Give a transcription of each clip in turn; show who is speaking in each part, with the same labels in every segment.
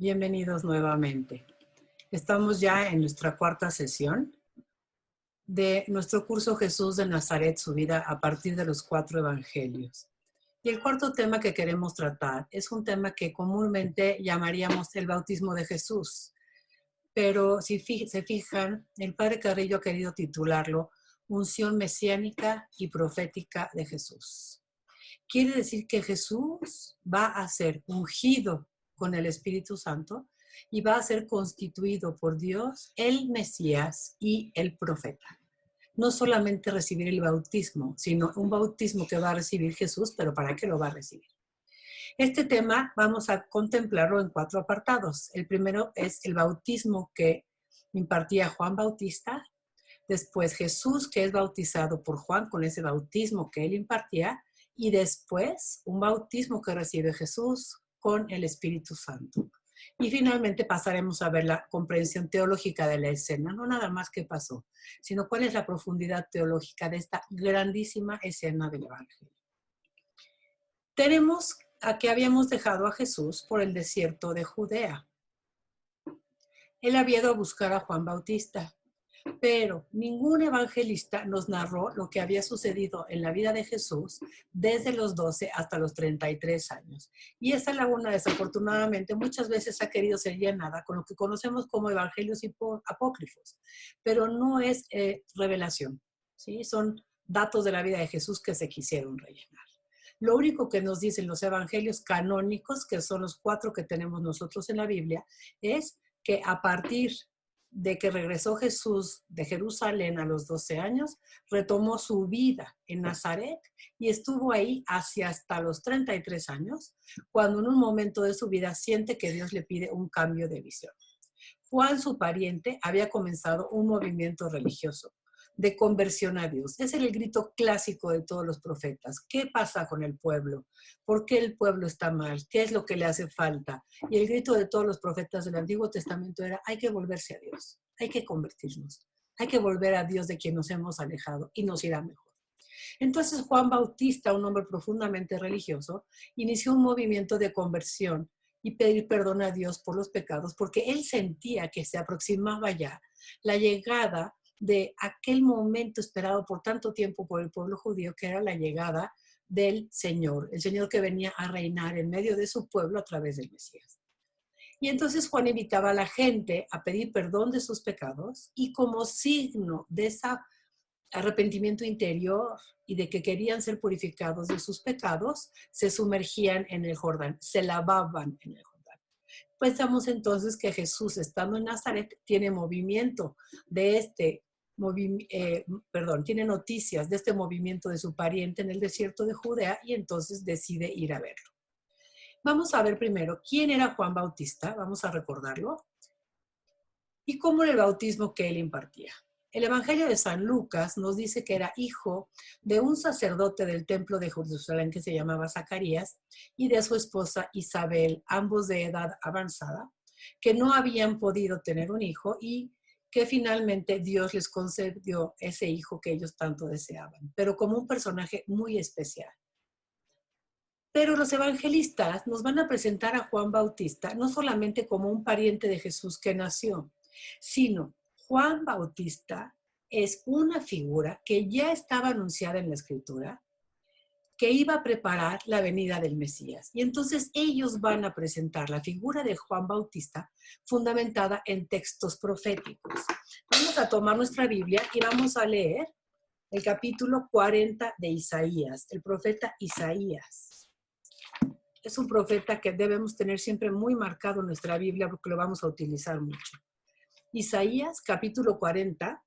Speaker 1: Bienvenidos nuevamente. Estamos ya en nuestra cuarta sesión de nuestro curso Jesús de Nazaret, su vida a partir de los 4 evangelios. Y el cuarto tema que queremos tratar es un tema que comúnmente llamaríamos el bautismo de Jesús. Pero si se fijan, el padre Carrillo ha querido titularlo Unción mesiánica y profética de Jesús. Quiere decir que Jesús va a ser ungido con el Espíritu Santo y va a ser constituido por Dios el Mesías y el profeta. No solamente recibir el bautismo, sino un bautismo que va a recibir Jesús, pero ¿para qué lo va a recibir? Este tema vamos a contemplarlo en 4 apartados. El primero es el bautismo que impartía Juan Bautista, después Jesús, que es bautizado por Juan con ese bautismo que él impartía, y después un bautismo que recibe Jesús con el Espíritu Santo. Y finalmente pasaremos a ver la comprensión teológica de la escena, no nada más qué pasó, sino cuál es la profundidad teológica de esta grandísima escena del Evangelio. Tenemos a que habíamos dejado a Jesús por el desierto de Judea. Él había ido a buscar a Juan Bautista, pero ningún evangelista nos narró lo que había sucedido en la vida de Jesús desde los 12 hasta los 33 años. Y esa laguna, desafortunadamente, muchas veces ha querido ser llenada con lo que conocemos como evangelios apócrifos, pero no es revelación, ¿sí? Son datos de la vida de Jesús que se quisieron rellenar. Lo único que nos dicen los evangelios canónicos, que son los 4 que tenemos nosotros en la Biblia, es que a partir de que regresó Jesús de Jerusalén a los 12 años, retomó su vida en Nazaret y estuvo ahí hasta los 33 años, cuando en un momento de su vida siente que Dios le pide un cambio de visión. Juan, su pariente, había comenzado un movimiento religioso de conversión a Dios. Ese era el grito clásico de todos los profetas. ¿Qué pasa con el pueblo? ¿Por qué el pueblo está mal? ¿Qué es lo que le hace falta? Y el grito de todos los profetas del Antiguo Testamento era: hay que volverse a Dios, hay que convertirnos, hay que volver a Dios de quien nos hemos alejado y nos irá mejor. Entonces Juan Bautista, un hombre profundamente religioso, inició un movimiento de conversión y pedir perdón a Dios por los pecados, porque él sentía que se aproximaba ya la llegada de aquel momento esperado por tanto tiempo por el pueblo judío, que era la llegada del Señor, el Señor que venía a reinar en medio de su pueblo a través del Mesías. Y entonces Juan invitaba a la gente a pedir perdón de sus pecados y como signo de ese arrepentimiento interior y de que querían ser purificados de sus pecados, se sumergían en el Jordán, se lavaban en el Jordán. Pensamos entonces que Jesús, estando en Nazaret, tiene movimiento de tiene noticias de este movimiento de su pariente en el desierto de Judea y entonces decide ir a verlo. Vamos a ver primero quién era Juan Bautista, vamos a recordarlo, y cómo era el bautismo que él impartía. El Evangelio de San Lucas nos dice que era hijo de un sacerdote del templo de Jerusalén que se llamaba Zacarías y de su esposa Isabel, ambos de edad avanzada, que no habían podido tener un hijo y que finalmente Dios les concedió ese hijo que ellos tanto deseaban, pero como un personaje muy especial. Pero los evangelistas nos van a presentar a Juan Bautista no solamente como un pariente de Jesús que nació, sino Juan Bautista es una figura que ya estaba anunciada en la Escritura, que iba a preparar la venida del Mesías. Y entonces ellos van a presentar la figura de Juan Bautista fundamentada en textos proféticos. Vamos a tomar nuestra Biblia y vamos a leer el capítulo 40 de Isaías, el profeta Isaías. Es un profeta que debemos tener siempre muy marcado en nuestra Biblia porque lo vamos a utilizar mucho. Isaías, capítulo 40,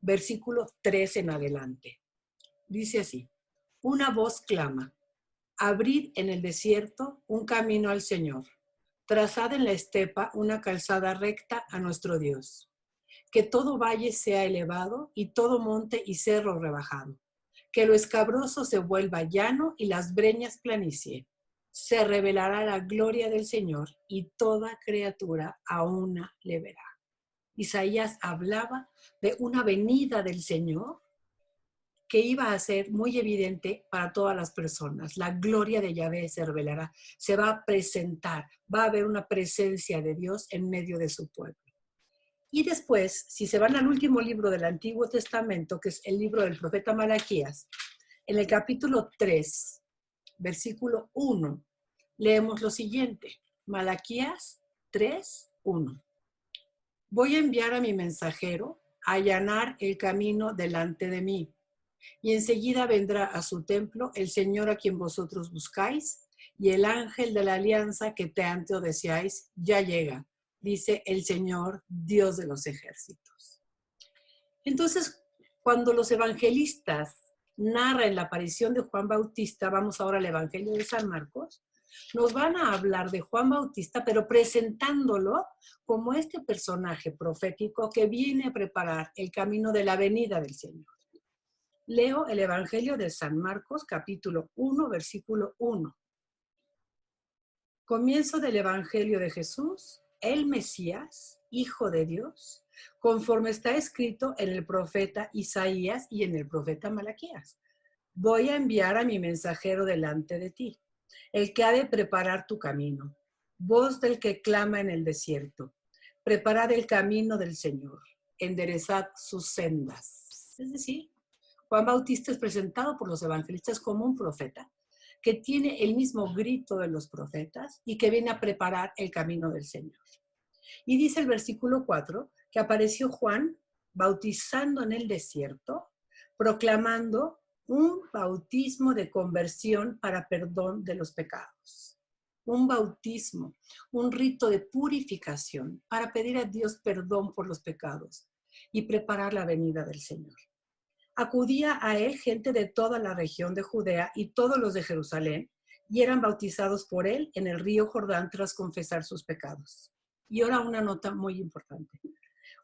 Speaker 1: versículo 3 en adelante. Dice así: una voz clama, abrid en el desierto un camino al Señor, trazad en la estepa una calzada recta a nuestro Dios. Que todo valle sea elevado y todo monte y cerro rebajado. Que lo escabroso se vuelva llano y las breñas planicie. Se revelará la gloria del Señor y toda criatura a una le verá. Isaías hablaba de una venida del Señor que iba a ser muy evidente para todas las personas. La gloria de Yahvé se revelará, se va a presentar, va a haber una presencia de Dios en medio de su pueblo. Y después, si se van al último libro del Antiguo Testamento, que es el libro del profeta Malaquías, en el capítulo 3, versículo 1, leemos lo siguiente. Malaquías 3, 1. Voy a enviar a mi mensajero a allanar el camino delante de mí, y enseguida vendrá a su templo el Señor a quien vosotros buscáis, y el ángel de la alianza que tanto deseáis ya llega, dice el Señor, Dios de los ejércitos. Entonces, cuando los evangelistas narran la aparición de Juan Bautista, vamos ahora al Evangelio de San Marcos, nos van a hablar de Juan Bautista, pero presentándolo como este personaje profético que viene a preparar el camino de la venida del Señor. Leo el Evangelio de San Marcos, capítulo 1, versículo 1. Comienzo del Evangelio de Jesús, el Mesías, Hijo de Dios, conforme está escrito en el profeta Isaías y en el profeta Malaquías. Voy a enviar a mi mensajero delante de ti, el que ha de preparar tu camino. Voz del que clama en el desierto. Preparad el camino del Señor. Enderezad sus sendas. Es decir, Juan Bautista es presentado por los evangelistas como un profeta que tiene el mismo grito de los profetas y que viene a preparar el camino del Señor. Y dice el versículo 4 que apareció Juan bautizando en el desierto, proclamando un bautismo de conversión para perdón de los pecados. Un bautismo, un rito de purificación para pedir a Dios perdón por los pecados y preparar la venida del Señor. Acudía a él gente de toda la región de Judea y todos los de Jerusalén, y eran bautizados por él en el río Jordán tras confesar sus pecados. Y ahora una nota muy importante.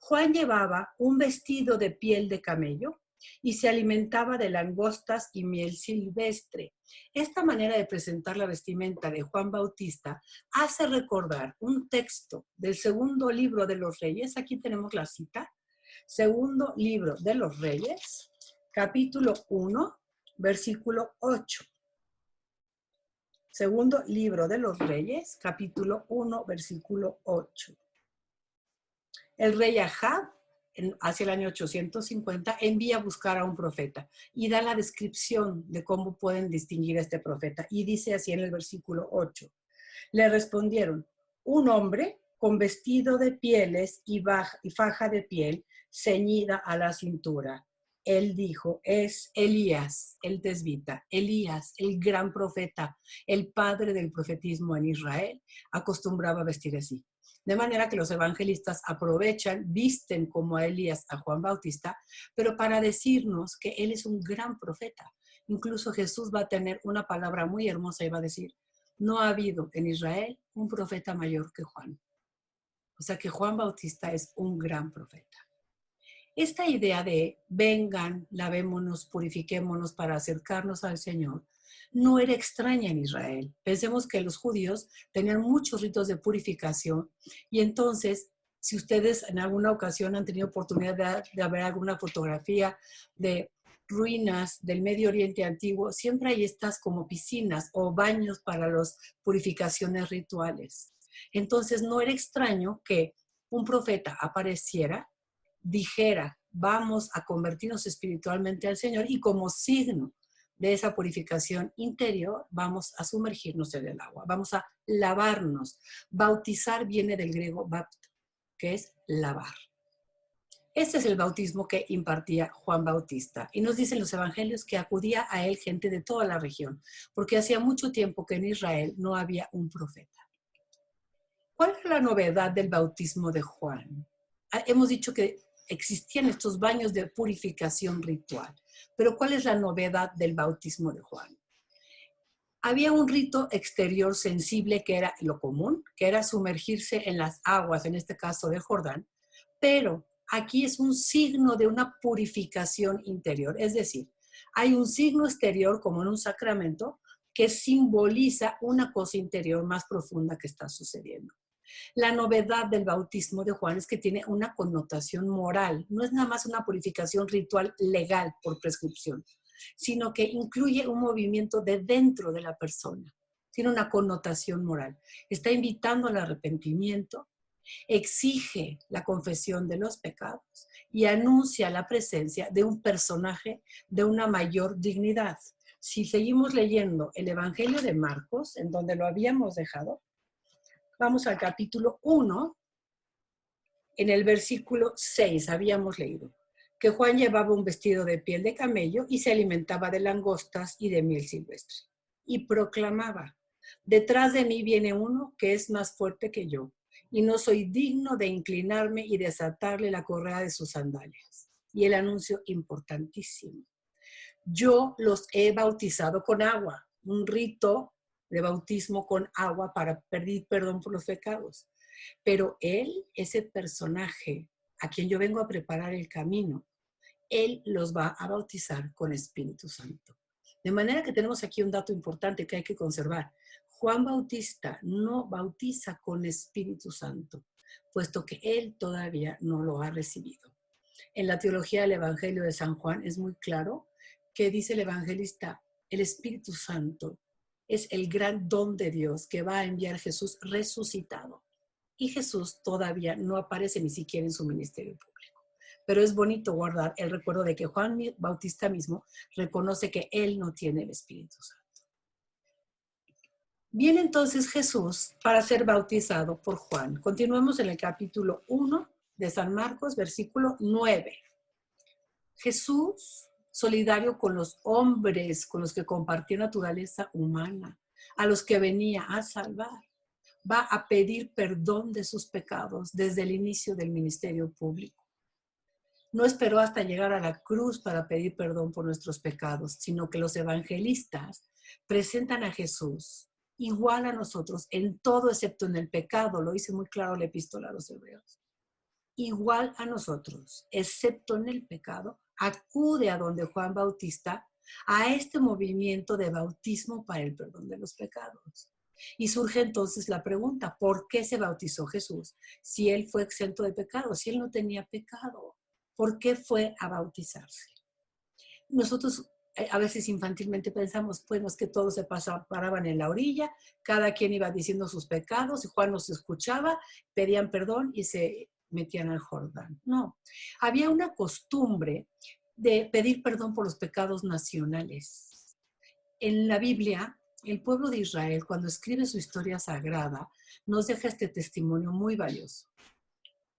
Speaker 1: Juan llevaba un vestido de piel de camello y se alimentaba de langostas y miel silvestre. Esta manera de presentar la vestimenta de Juan Bautista hace recordar un texto del segundo libro de los Reyes. Aquí tenemos la cita. Segundo libro de los Reyes, capítulo 1, versículo 8. Segundo libro de los Reyes, capítulo 1, versículo 8. El rey Ahab, hacia el año 850, envía a buscar a un profeta y da la descripción de cómo pueden distinguir a este profeta. Y dice así en el versículo 8. Le respondieron, un hombre con vestido de pieles y faja de piel ceñida a la cintura. Él dijo, es Elías, el tesbita, Elías, el gran profeta, el padre del profetismo en Israel, acostumbraba a vestir así. De manera que los evangelistas aprovechan, visten como a Elías a Juan Bautista, pero para decirnos que él es un gran profeta. Incluso Jesús va a tener una palabra muy hermosa y va a decir, no ha habido en Israel un profeta mayor que Juan. O sea que Juan Bautista es un gran profeta. Esta idea de vengan, lavémonos, purifiquémonos para acercarnos al Señor, no era extraña en Israel. Pensemos que los judíos tenían muchos ritos de purificación y entonces, si ustedes en alguna ocasión han tenido oportunidad de ver alguna fotografía de ruinas del Medio Oriente antiguo, siempre hay estas como piscinas o baños para las purificaciones rituales. Entonces, no era extraño que un profeta apareciera, dijera, vamos a convertirnos espiritualmente al Señor y como signo de esa purificación interior vamos a sumergirnos en el agua, vamos a lavarnos. Bautizar viene del griego bapto, que es lavar. Este es el bautismo que impartía Juan Bautista. Y nos dicen los evangelios que acudía a él gente de toda la región, porque hacía mucho tiempo que en Israel no había un profeta. ¿Cuál es la novedad del bautismo de Juan? Hemos dicho que existían estos baños de purificación ritual, pero ¿cuál es la novedad del bautismo de Juan? Había un rito exterior sensible que era lo común, que era sumergirse en las aguas, en este caso de Jordán, pero aquí es un signo de una purificación interior, es decir, hay un signo exterior como en un sacramento que simboliza una cosa interior más profunda que está sucediendo. La novedad del bautismo de Juan es que tiene una connotación moral, no es nada más una purificación ritual legal por prescripción, sino que incluye un movimiento de dentro de la persona. Tiene una connotación moral. Está invitando al arrepentimiento, exige la confesión de los pecados y anuncia la presencia de un personaje de una mayor dignidad. Si seguimos leyendo el Evangelio de Marcos, en donde lo habíamos dejado, vamos al capítulo 1, en el versículo 6 habíamos leído que Juan llevaba un vestido de piel de camello y se alimentaba de langostas y de miel silvestre. Y proclamaba, detrás de mí viene uno que es más fuerte que yo, y no soy digno de inclinarme y desatarle la correa de sus sandalias. Y el anuncio importantísimo. Yo los he bautizado con agua, un rito de bautismo con agua para pedir perdón por los pecados. Pero él, ese personaje a quien yo vengo a preparar el camino, él los va a bautizar con Espíritu Santo. De manera que tenemos aquí un dato importante que hay que conservar. Juan Bautista no bautiza con Espíritu Santo, puesto que él todavía no lo ha recibido. En la teología del Evangelio de San Juan es muy claro que dice el evangelista, el Espíritu Santo es el gran don de Dios que va a enviar Jesús resucitado. Y Jesús todavía no aparece ni siquiera en su ministerio público. Pero es bonito guardar el recuerdo de que Juan Bautista mismo reconoce que él no tiene el Espíritu Santo. Viene entonces Jesús para ser bautizado por Juan. Continuemos en el capítulo 1 de San Marcos, versículo 9. Jesús, solidario con los hombres con los que compartió naturaleza humana, a los que venía a salvar, va a pedir perdón de sus pecados desde el inicio del ministerio público. No esperó hasta llegar a la cruz para pedir perdón por nuestros pecados, sino que los evangelistas presentan a Jesús igual a nosotros en todo excepto en el pecado. Lo dice muy claro la epístola a los Hebreos. Igual a nosotros, excepto en el pecado, acude a donde Juan Bautista a este movimiento de bautismo para el perdón de los pecados. Y surge entonces la pregunta, ¿por qué se bautizó Jesús si él fue exento de pecado, si él no tenía pecado? ¿Por qué fue a bautizarse? Nosotros a veces infantilmente pensamos, pues, que todos se paraban en la orilla, cada quien iba diciendo sus pecados y Juan los escuchaba, pedían perdón y se metían al Jordán. No, había una costumbre de pedir perdón por los pecados nacionales. En la Biblia, el pueblo de Israel, cuando escribe su historia sagrada, nos deja este testimonio muy valioso.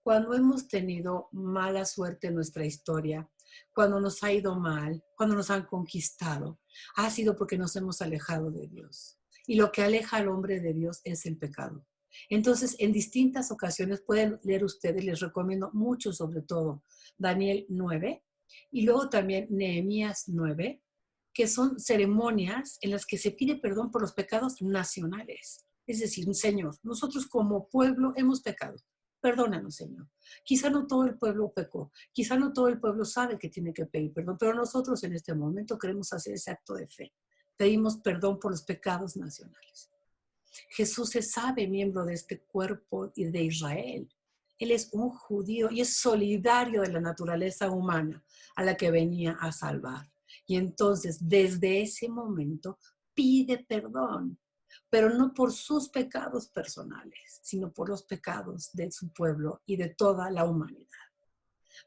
Speaker 1: Cuando hemos tenido mala suerte en nuestra historia, cuando nos ha ido mal, cuando nos han conquistado, ha sido porque nos hemos alejado de Dios. Y lo que aleja al hombre de Dios es el pecado. Entonces, en distintas ocasiones pueden leer ustedes, les recomiendo mucho, sobre todo Daniel 9 y luego también Nehemías 9, que son ceremonias en las que se pide perdón por los pecados nacionales. Es decir, Señor, nosotros como pueblo hemos pecado. Perdónanos, Señor. Quizá no todo el pueblo pecó, quizá no todo el pueblo sabe que tiene que pedir perdón, pero nosotros en este momento queremos hacer ese acto de fe. Pedimos perdón por los pecados nacionales. Jesús se sabe miembro de este cuerpo y de Israel. Él es un judío y es solidario de la naturaleza humana a la que venía a salvar. Y entonces, desde ese momento, pide perdón, pero no por sus pecados personales, sino por los pecados de su pueblo y de toda la humanidad.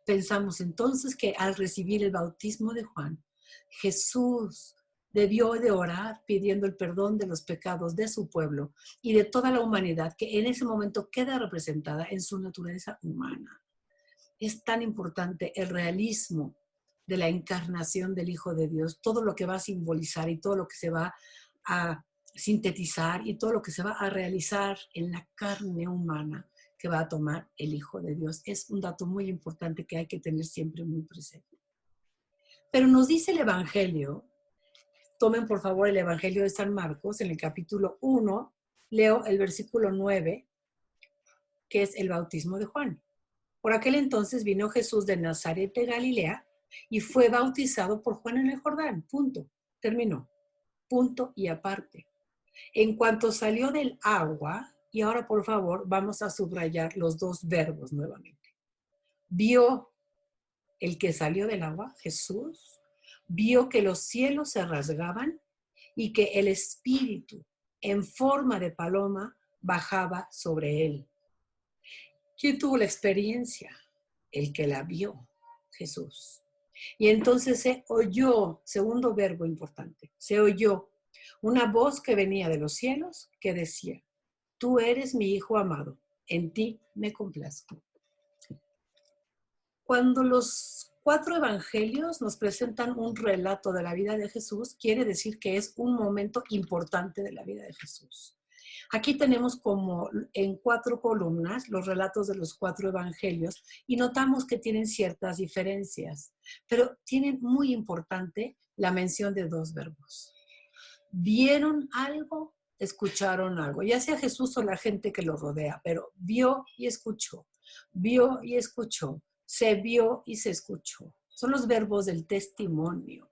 Speaker 1: Pensamos entonces que al recibir el bautismo de Juan, Jesús debió de orar pidiendo el perdón de los pecados de su pueblo y de toda la humanidad que en ese momento queda representada en su naturaleza humana. Es tan importante el realismo de la encarnación del Hijo de Dios, todo lo que va a simbolizar y todo lo que se va a sintetizar y todo lo que se va a realizar en la carne humana que va a tomar el Hijo de Dios. Es un dato muy importante que hay que tener siempre muy presente. Pero nos dice el Evangelio, tomen por favor el Evangelio de San Marcos, en el capítulo 1, leo el versículo 9, que es el bautismo de Juan. Por aquel entonces vino Jesús de Nazaret de Galilea y fue bautizado por Juan en el Jordán. Punto. Terminó. Punto y aparte. En cuanto salió del agua, y ahora por favor vamos a subrayar los dos verbos nuevamente. Vio el que salió del agua, Jesús, vio que los cielos se rasgaban y que el Espíritu, en forma de paloma, bajaba sobre él. ¿Quién tuvo la experiencia? El que la vio, Jesús. Y entonces se oyó, segundo verbo importante, se oyó una voz que venía de los cielos que decía: tú eres mi Hijo amado, en ti me complazco. Cuando los 4 evangelios nos presentan un relato de la vida de Jesús, quiere decir que es un momento importante de la vida de Jesús. Aquí tenemos como en 4 columnas los relatos de los 4 evangelios y notamos que tienen ciertas diferencias, pero tienen muy importante la mención de 2 verbos. ¿Vieron algo? Escucharon algo, ya sea Jesús o la gente que lo rodea, pero vio y escuchó, vio y escuchó, se vio y se escuchó. Son los verbos del testimonio.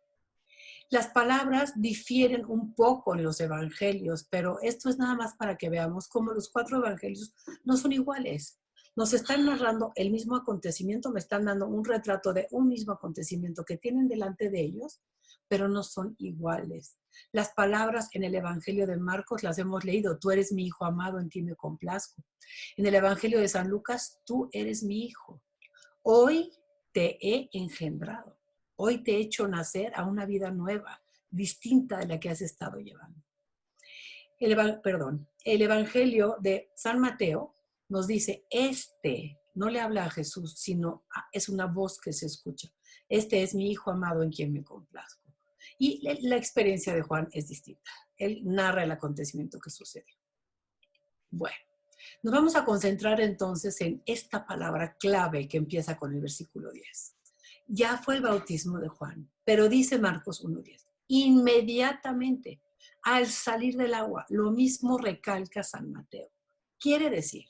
Speaker 1: Las palabras difieren un poco en los evangelios, pero esto es nada más para que veamos cómo los 4 evangelios no son iguales. Nos están narrando el mismo acontecimiento, me están dando un retrato de un mismo acontecimiento que tienen delante de ellos, pero no son iguales. Las palabras en el Evangelio de Marcos las hemos leído: tú eres mi Hijo amado, en ti me complazco. En el Evangelio de San Lucas: tú eres mi Hijo. Hoy te he engendrado. Hoy te he hecho nacer a una vida nueva, distinta de la que has estado llevando. El Evangelio de San Mateo nos dice: no le habla a Jesús, sino es una voz que se escucha. Este es mi Hijo amado en quien me complazco. Y la experiencia de Juan es distinta. Él narra el acontecimiento que sucedió. Bueno, nos vamos a concentrar entonces en esta palabra clave que empieza con el versículo 10. Ya fue el bautismo de Juan, pero dice Marcos 1:10, inmediatamente al salir del agua, lo mismo recalca San Mateo. Quiere decir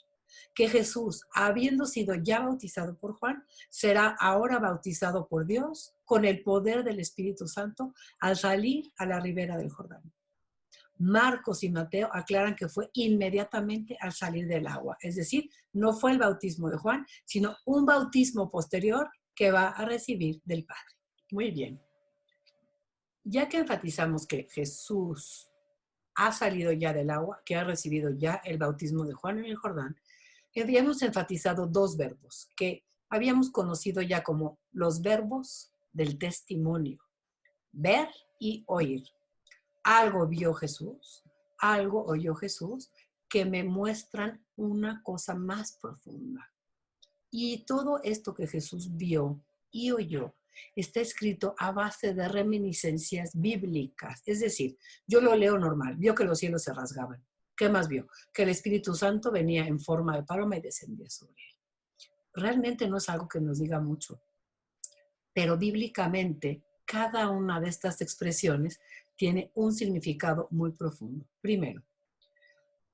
Speaker 1: que Jesús, habiendo sido ya bautizado por Juan, será ahora bautizado por Dios con el poder del Espíritu Santo al salir a la ribera del Jordán. Marcos y Mateo aclaran que fue inmediatamente al salir del agua, es decir, no fue el bautismo de Juan, sino un bautismo posterior que va a recibir del Padre. Muy bien. Ya que enfatizamos que Jesús ha salido ya del agua, que ha recibido ya el bautismo de Juan en el Jordán, habíamos enfatizado 2 verbos que habíamos conocido ya como los verbos del testimonio: ver y oír. Algo vio Jesús, algo oyó Jesús, que me muestran una cosa más profunda. Y todo esto que Jesús vio y oyó está escrito a base de reminiscencias bíblicas. Es decir, yo lo leo normal, vio que los cielos se rasgaban. ¿Qué más vio? Que el Espíritu Santo venía en forma de paloma y descendía sobre él. Realmente no es algo que nos diga mucho, pero bíblicamente cada una de estas expresiones tiene un significado muy profundo. Primero,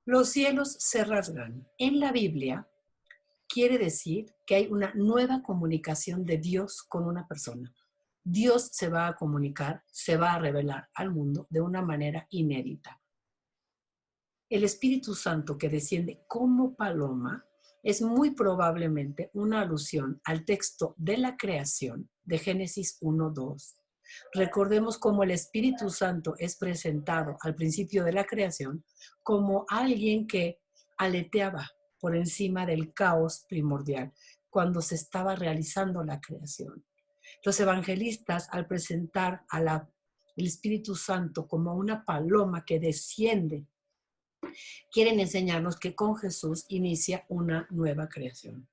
Speaker 1: los cielos se rasgan. En la Biblia quiere decir que hay una nueva comunicación de Dios con una persona. Dios se va a comunicar, se va a revelar al mundo de una manera inédita. El Espíritu Santo que desciende como paloma es muy probablemente una alusión al texto de la creación de Génesis 1:2. Recordemos cómo el Espíritu Santo es presentado al principio de la creación como alguien que aleteaba por encima del caos primordial cuando se estaba realizando la creación. Los evangelistas, al presentar el Espíritu Santo como una paloma que desciende, quieren enseñarnos que con Jesús inicia una nueva creación.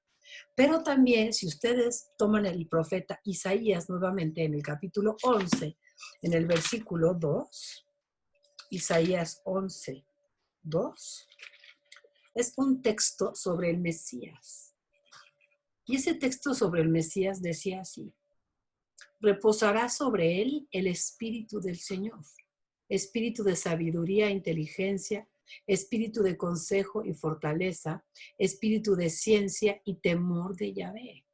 Speaker 1: Pero también, si ustedes toman el profeta Isaías nuevamente en el capítulo 11, en el versículo 2, Isaías 11:2, es un texto sobre el Mesías. Y ese texto sobre el Mesías decía así: reposará sobre él el Espíritu del Señor, espíritu de sabiduría e inteligencia, espíritu de consejo y fortaleza, espíritu de ciencia y temor de Yahvé.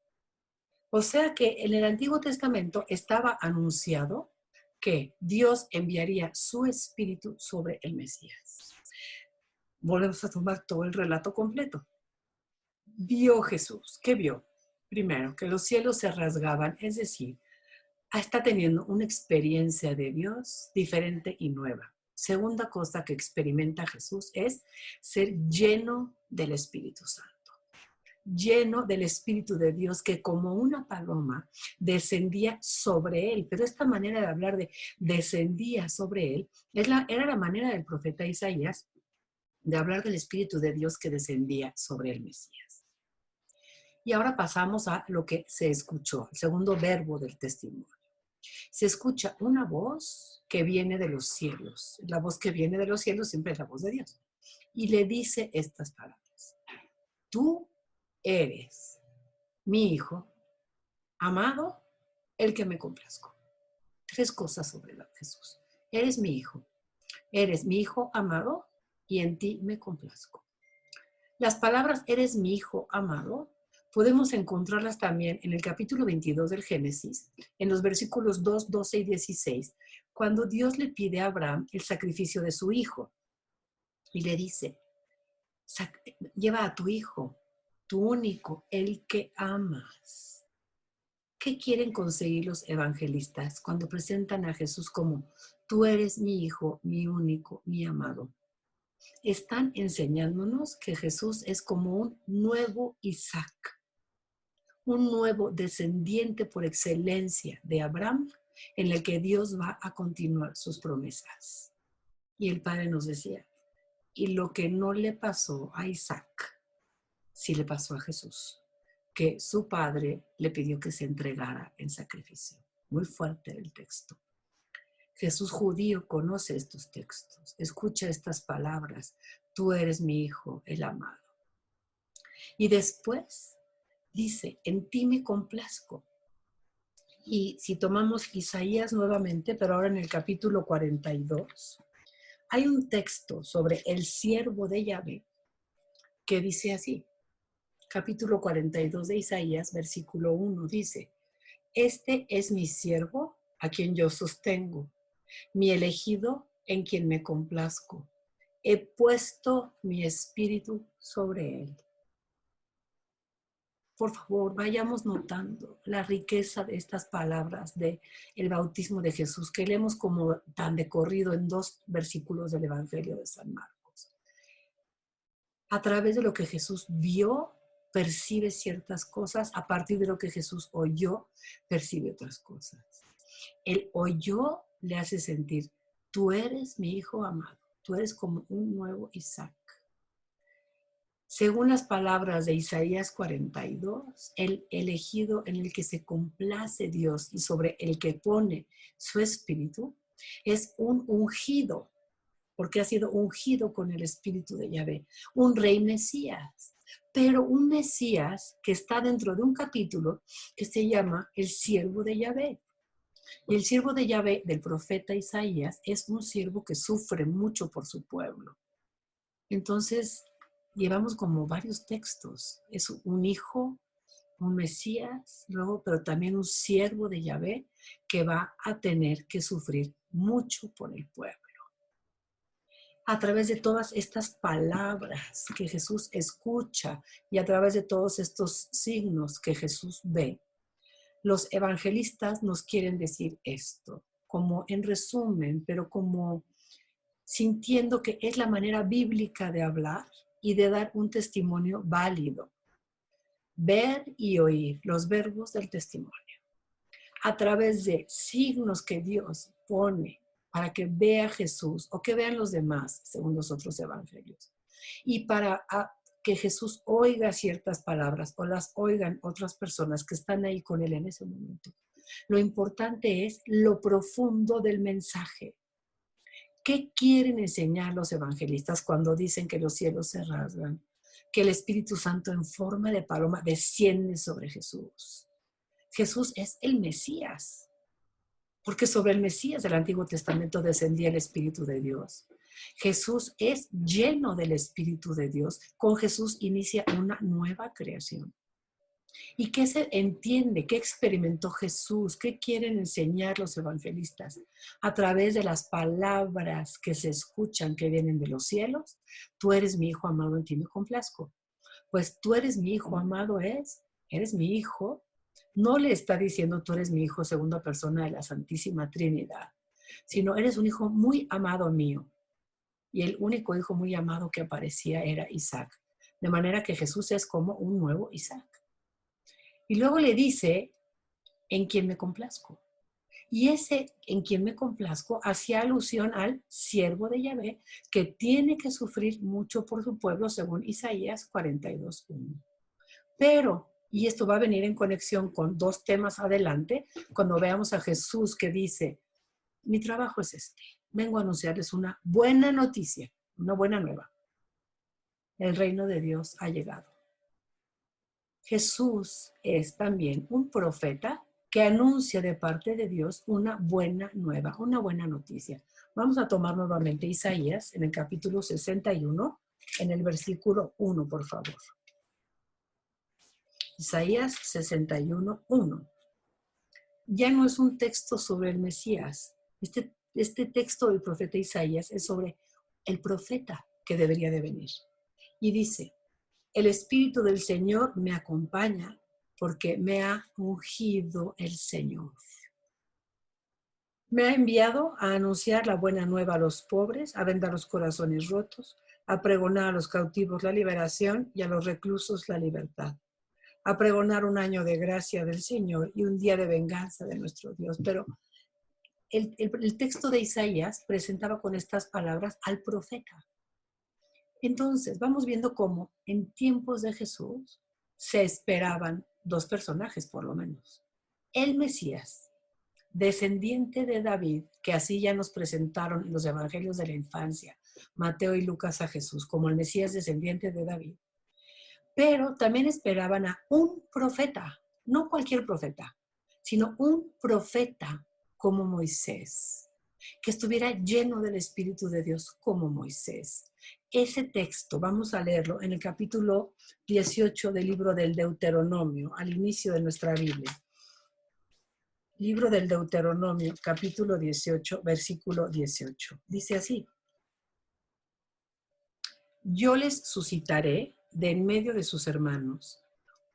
Speaker 1: O sea que en el Antiguo Testamento estaba anunciado que Dios enviaría su espíritu sobre el Mesías. Volvemos a tomar todo el relato completo. Vio Jesús. ¿Qué vio? Primero, que los cielos se rasgaban, es decir, está teniendo una experiencia de Dios diferente y nueva. Segunda cosa que experimenta Jesús es ser lleno del Espíritu Santo. Lleno del Espíritu de Dios que como una paloma descendía sobre él. Pero esta manera de hablar de descendía sobre él era la manera del profeta Isaías de hablar del Espíritu de Dios que descendía sobre el Mesías. Y ahora pasamos a lo que se escuchó, el segundo verbo del testimonio. Se escucha una voz que viene de los cielos. La voz que viene de los cielos siempre es la voz de Dios. Y le dice estas palabras. Tú eres mi hijo amado, el que me complazco. Tres cosas sobre Jesús. Eres mi hijo amado y en ti me complazco. Las palabras eres mi hijo amado podemos encontrarlas también en el capítulo 22 del Génesis, en los versículos 2, 12 y 16, cuando Dios le pide a Abraham el sacrificio de su hijo y le dice, lleva a tu hijo, tu único, el que amas. ¿Qué quieren conseguir los evangelistas cuando presentan a Jesús como tú eres mi hijo, mi único, mi amado? Están enseñándonos que Jesús es como un nuevo Isaac, un nuevo descendiente por excelencia de Abraham, en el que Dios va a continuar sus promesas. Y el Padre nos decía, y lo que no le pasó a Isaac, sí le pasó a Jesús, que su padre le pidió que se entregara en sacrificio. Muy fuerte el texto. Jesús judío conoce estos textos, escucha estas palabras, tú eres mi hijo, el amado. Y después dice, en ti me complazco. Y si tomamos Isaías nuevamente, pero ahora en el capítulo 42, hay un texto sobre el siervo de Yahvé que dice así, capítulo 42 de Isaías, versículo 1, dice, este es mi siervo a quien yo sostengo, mi elegido en quien me complazco. He puesto mi espíritu sobre él. Por favor, vayamos notando la riqueza de estas palabras del bautismo de Jesús, que leemos como tan de corrido en 2 versículos del Evangelio de San Marcos. A través de lo que Jesús vio, percibe ciertas cosas, a partir de lo que Jesús oyó, percibe otras cosas. El oyó le hace sentir, tú eres mi hijo amado, tú eres como un nuevo Isaac. Según las palabras de Isaías 42, el elegido en el que se complace Dios y sobre el que pone su espíritu, es un ungido, porque ha sido ungido con el espíritu de Yahvé, un rey Mesías, pero un Mesías que está dentro de un capítulo que se llama el siervo de Yahvé. Y el siervo de Yahvé del profeta Isaías es un siervo que sufre mucho por su pueblo. Entonces, llevamos como varios textos. Es un hijo, un Mesías, luego, pero también un siervo de Yahvé que va a tener que sufrir mucho por el pueblo. A través de todas estas palabras que Jesús escucha y a través de todos estos signos que Jesús ve, los evangelistas nos quieren decir esto, como en resumen, pero como sintiendo que es la manera bíblica de hablar y de dar un testimonio válido. Ver y oír, los verbos del testimonio. A través de signos que Dios pone para que vea Jesús o que vean los demás, según los otros evangelios. Y para que Jesús oiga ciertas palabras o las oigan otras personas que están ahí con él en ese momento. Lo importante es lo profundo del mensaje. ¿Qué quieren enseñar los evangelistas cuando dicen que los cielos se rasgan? Que el Espíritu Santo en forma de paloma desciende sobre Jesús. Jesús es el Mesías, porque sobre el Mesías del Antiguo Testamento descendía el Espíritu de Dios. Jesús es lleno del Espíritu de Dios. Con Jesús inicia una nueva creación. ¿Y qué se entiende? ¿Qué experimentó Jesús? ¿Qué quieren enseñar los evangelistas? A través de las palabras que se escuchan que vienen de los cielos, tú eres mi hijo amado, en ti me complazco. Pues tú eres mi hijo amado, eres mi hijo, No le está diciendo tú eres mi hijo, segunda persona de la Santísima Trinidad, sino eres un hijo muy amado mío. Y el único hijo muy amado que aparecía era Isaac. De manera que Jesús es como un nuevo Isaac. Y luego le dice, en quien me complazco. Y ese en quien me complazco hacía alusión al siervo de Yahvé que tiene que sufrir mucho por su pueblo, según Isaías 42:1. Pero, y esto va a venir en conexión con dos temas adelante, cuando veamos a Jesús que dice, mi trabajo es este, vengo a anunciarles una buena noticia, una buena nueva. El reino de Dios ha llegado. Jesús es también un profeta que anuncia de parte de Dios una buena nueva, una buena noticia. Vamos a tomar nuevamente Isaías en el capítulo 61, en el versículo 1, por favor. Isaías 61:1. Ya no es un texto sobre el Mesías. Este texto del profeta Isaías es sobre el profeta que debería de venir. Y dice, el Espíritu del Señor me acompaña porque me ha ungido el Señor. Me ha enviado a anunciar la buena nueva a los pobres, a vendar los corazones rotos, a pregonar a los cautivos la liberación y a los reclusos la libertad, a pregonar un año de gracia del Señor y un día de venganza de nuestro Dios. Pero el texto de Isaías presentaba con estas palabras al profeta. Entonces, vamos viendo cómo en tiempos de Jesús se esperaban dos personajes, por lo menos. El Mesías, descendiente de David, que así ya nos presentaron en los evangelios de la infancia, Mateo y Lucas a Jesús, como el Mesías descendiente de David. Pero también esperaban a un profeta, no cualquier profeta, sino un profeta como Moisés, que estuviera lleno del Espíritu de Dios como Moisés. Ese texto, vamos a leerlo en el capítulo 18 del libro del Deuteronomio, al inicio de nuestra Biblia. Libro del Deuteronomio, capítulo 18, versículo 18. Dice así, yo les suscitaré de en medio de sus hermanos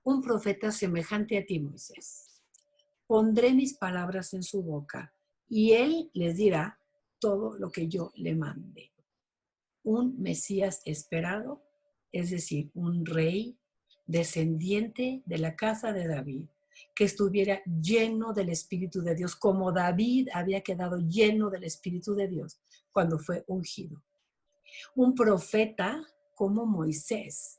Speaker 1: un profeta semejante a ti, Moisés. Pondré mis palabras en su boca y él les dirá todo lo que yo le mande. Un Mesías esperado, es decir, un rey descendiente de la casa de David, que estuviera lleno del Espíritu de Dios, como David había quedado lleno del Espíritu de Dios cuando fue ungido. Un profeta como Moisés,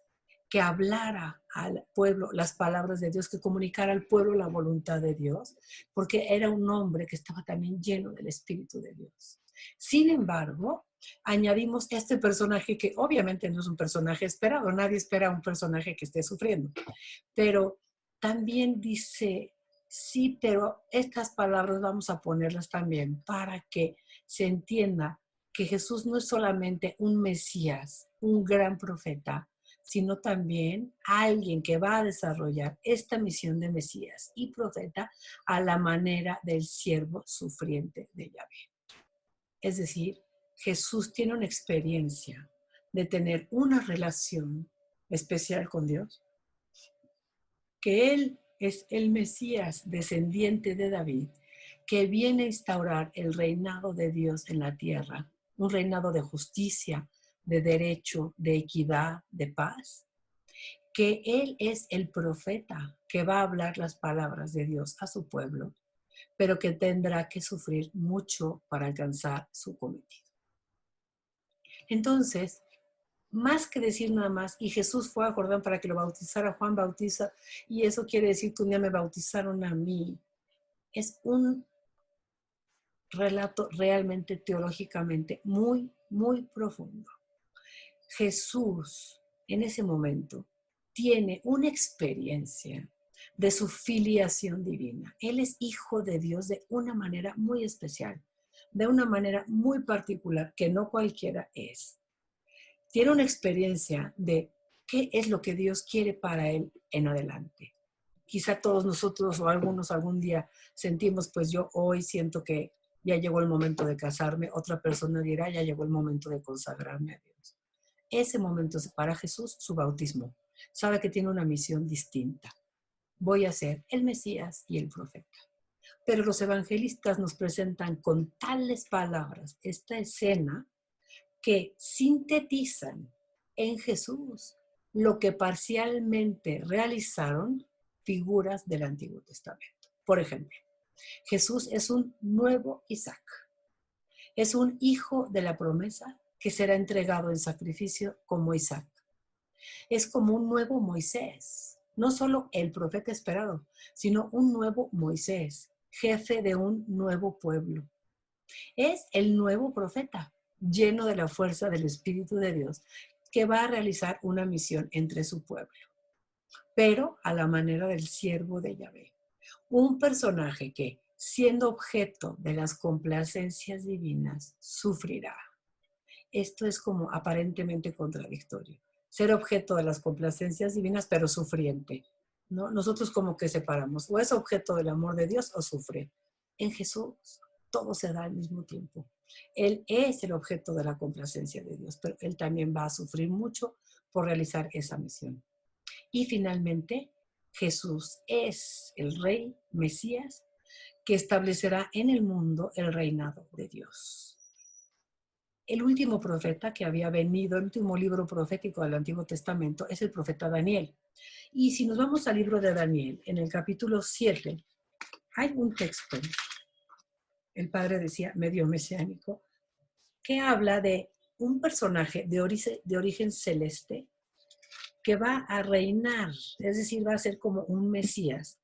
Speaker 1: que hablara al pueblo las palabras de Dios, que comunicara al pueblo la voluntad de Dios, porque era un hombre que estaba también lleno del Espíritu de Dios. Sin embargo, añadimos este personaje que obviamente no es un personaje esperado, nadie espera un personaje que esté sufriendo, pero también dice, sí, pero estas palabras vamos a ponerlas también para que se entienda que Jesús no es solamente un Mesías, un gran profeta, sino también alguien que va a desarrollar esta misión de Mesías y profeta a la manera del siervo sufriente de Yahvé. Es decir, Jesús tiene una experiencia de tener una relación especial con Dios, que Él es el Mesías descendiente de David, que viene a instaurar el reinado de Dios en la tierra, un reinado de justicia, de derecho, de equidad, de paz, que Él es el profeta que va a hablar las palabras de Dios a su pueblo, pero que tendrá que sufrir mucho para alcanzar su cometido. Entonces, más que decir nada más, y Jesús fue a Jordán para que lo bautizara Juan Bautista, y eso quiere decir que un día me bautizaron a mí, es un relato realmente teológicamente muy, muy profundo. Jesús, en ese momento, tiene una experiencia de su filiación divina. Él es hijo de Dios de una manera muy especial, de una manera muy particular, que no cualquiera es. Tiene una experiencia de qué es lo que Dios quiere para él en adelante. Quizá todos nosotros o algunos algún día sentimos, pues yo hoy siento que ya llegó el momento de casarme, otra persona dirá, ya llegó el momento de consagrarme a Dios. Ese momento es para Jesús su bautismo. Sabe que tiene una misión distinta. voy a ser el Mesías y el profeta. Pero los evangelistas nos presentan con tales palabras esta escena que sintetizan en Jesús lo que parcialmente realizaron figuras del Antiguo Testamento. Por ejemplo, Jesús es un nuevo Isaac, es un hijo de la promesa que será entregado en sacrificio como Isaac. Es como un nuevo Moisés, no solo el profeta esperado, sino un nuevo Moisés, jefe de un nuevo pueblo. Es el nuevo profeta, lleno de la fuerza del Espíritu de Dios, que va a realizar una misión entre su pueblo, pero a la manera del siervo de Yahvé. Un personaje que, siendo objeto de las complacencias divinas, sufrirá. Esto es como aparentemente contradictorio. Ser objeto de las complacencias divinas, pero sufriente, ¿no? Nosotros como que separamos, o es objeto del amor de Dios o sufre. En Jesús todo se da al mismo tiempo. Él es el objeto de la complacencia de Dios, pero Él también va a sufrir mucho por realizar esa misión. Y finalmente, Jesús es el Rey Mesías que establecerá en el mundo el reinado de Dios. El último profeta que había venido, el último libro profético del Antiguo Testamento es el profeta Daniel. Y si nos vamos al libro de Daniel, en el capítulo 7, hay un texto, el padre decía medio mesiánico, que habla de un personaje de origen celeste que va a reinar, es decir, va a ser como un Mesías,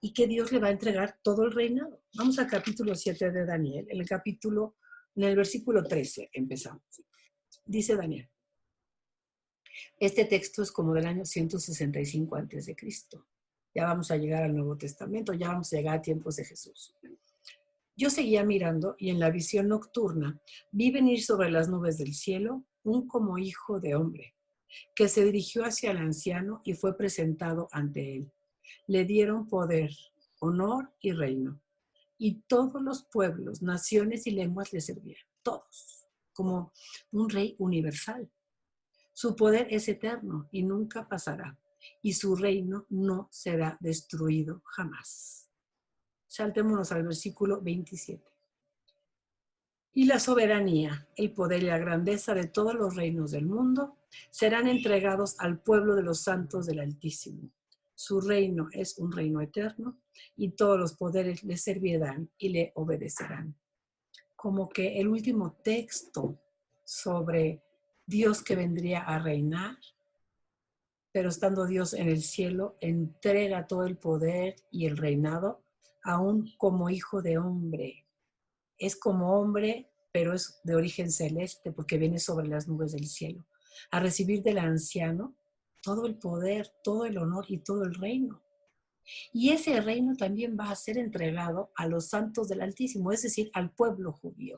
Speaker 1: y que Dios le va a entregar todo el reinado. Vamos al capítulo 7 de Daniel, en el versículo 13 empezamos. Dice Daniel, este texto es como del año 165 antes de Cristo. Ya vamos a llegar al Nuevo Testamento, ya vamos a llegar a tiempos de Jesús. Yo seguía mirando y en la visión nocturna vi venir sobre las nubes del cielo un como hijo de hombre, que se dirigió hacia el anciano y fue presentado ante él. Le dieron poder, honor y reino. Y todos los pueblos, naciones y lenguas le servían, todos, como un rey universal. Su poder es eterno y nunca pasará, y su reino no será destruido jamás. Saltémonos al versículo 27. Y la soberanía, el poder y la grandeza de todos los reinos del mundo serán entregados al pueblo de los santos del Altísimo. Su reino es un reino eterno y todos los poderes le servirán y le obedecerán. Como que el último texto sobre Dios que vendría a reinar, pero estando Dios en el cielo, entrega todo el poder y el reinado aún como hijo de hombre. Es como hombre, pero es de origen celeste porque viene sobre las nubes del cielo, a recibir del anciano todo el poder, todo el honor y todo el reino. Y ese reino también va a ser entregado a los santos del Altísimo, es decir, al pueblo judío.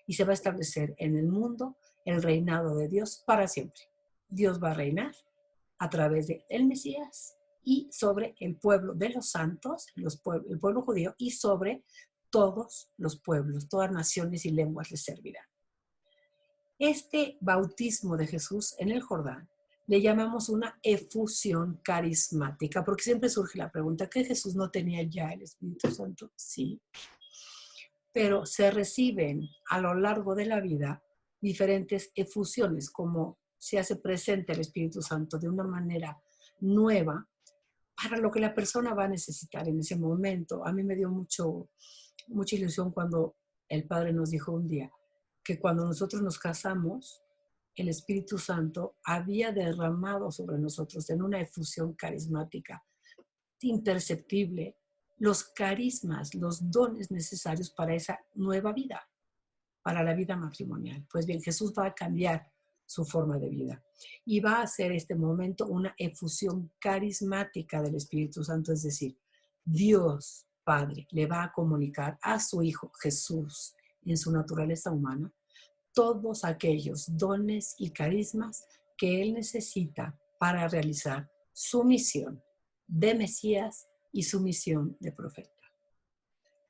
Speaker 1: Y se va a establecer en el mundo el reinado de Dios para siempre. Dios va a reinar a través del Mesías y sobre el pueblo de los santos, el pueblo judío, y sobre todos los pueblos, todas naciones y lenguas le servirán. Este bautismo de Jesús en el Jordán le llamamos una efusión carismática, porque siempre surge la pregunta, ¿que Jesús no tenía ya el Espíritu Santo? Sí, pero se reciben a lo largo de la vida diferentes efusiones, como se hace presente el Espíritu Santo de una manera nueva para lo que la persona va a necesitar en ese momento. A mí me dio mucha ilusión cuando el Padre nos dijo un día que cuando nosotros nos casamos, el Espíritu Santo había derramado sobre nosotros en una efusión carismática imperceptible los carismas, los dones necesarios para esa nueva vida, para la vida matrimonial. Pues bien, Jesús va a cambiar su forma de vida y va a hacer este momento una efusión carismática del Espíritu Santo, es decir, Dios Padre le va a comunicar a su Hijo Jesús en su naturaleza humana todos aquellos dones y carismas que Él necesita para realizar su misión de Mesías y su misión de profeta.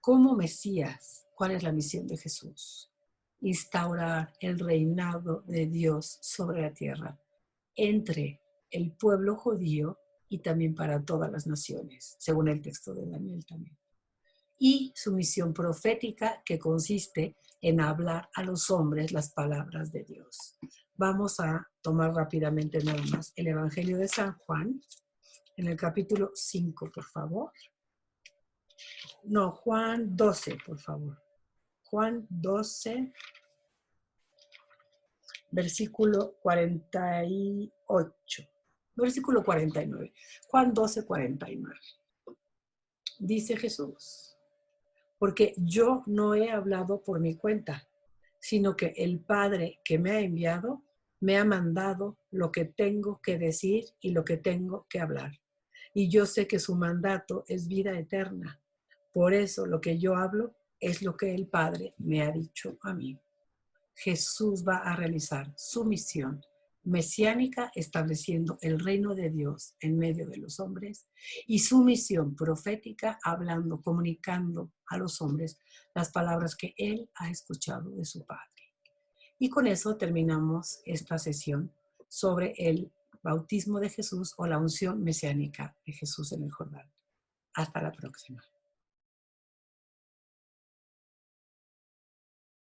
Speaker 1: Como Mesías, ¿cuál es la misión de Jesús? Instaurar el reinado de Dios sobre la tierra entre el pueblo judío y también para todas las naciones, según el texto de Daniel también. Y su misión profética, que consiste en hablar a los hombres las palabras de Dios. Vamos a tomar rápidamente nada más el Evangelio de San Juan, en el capítulo 5, por favor. No, Juan 12, por favor. Juan 12, versículo 48. Versículo 49. Juan 12, 49. Dice Jesús: porque yo no he hablado por mi cuenta, sino que el Padre que me ha enviado me ha mandado lo que tengo que decir y lo que tengo que hablar. Y yo sé que su mandato es vida eterna. Por eso lo que yo hablo es lo que el Padre me ha dicho a mí. Jesús va a realizar su misión mesiánica, estableciendo el reino de Dios en medio de los hombres, y su misión profética, hablando, comunicando a los hombres las palabras que Él ha escuchado de su Padre. Y con eso terminamos esta sesión sobre el bautismo de Jesús o la unción mesiánica de Jesús en el Jordán. Hasta la próxima.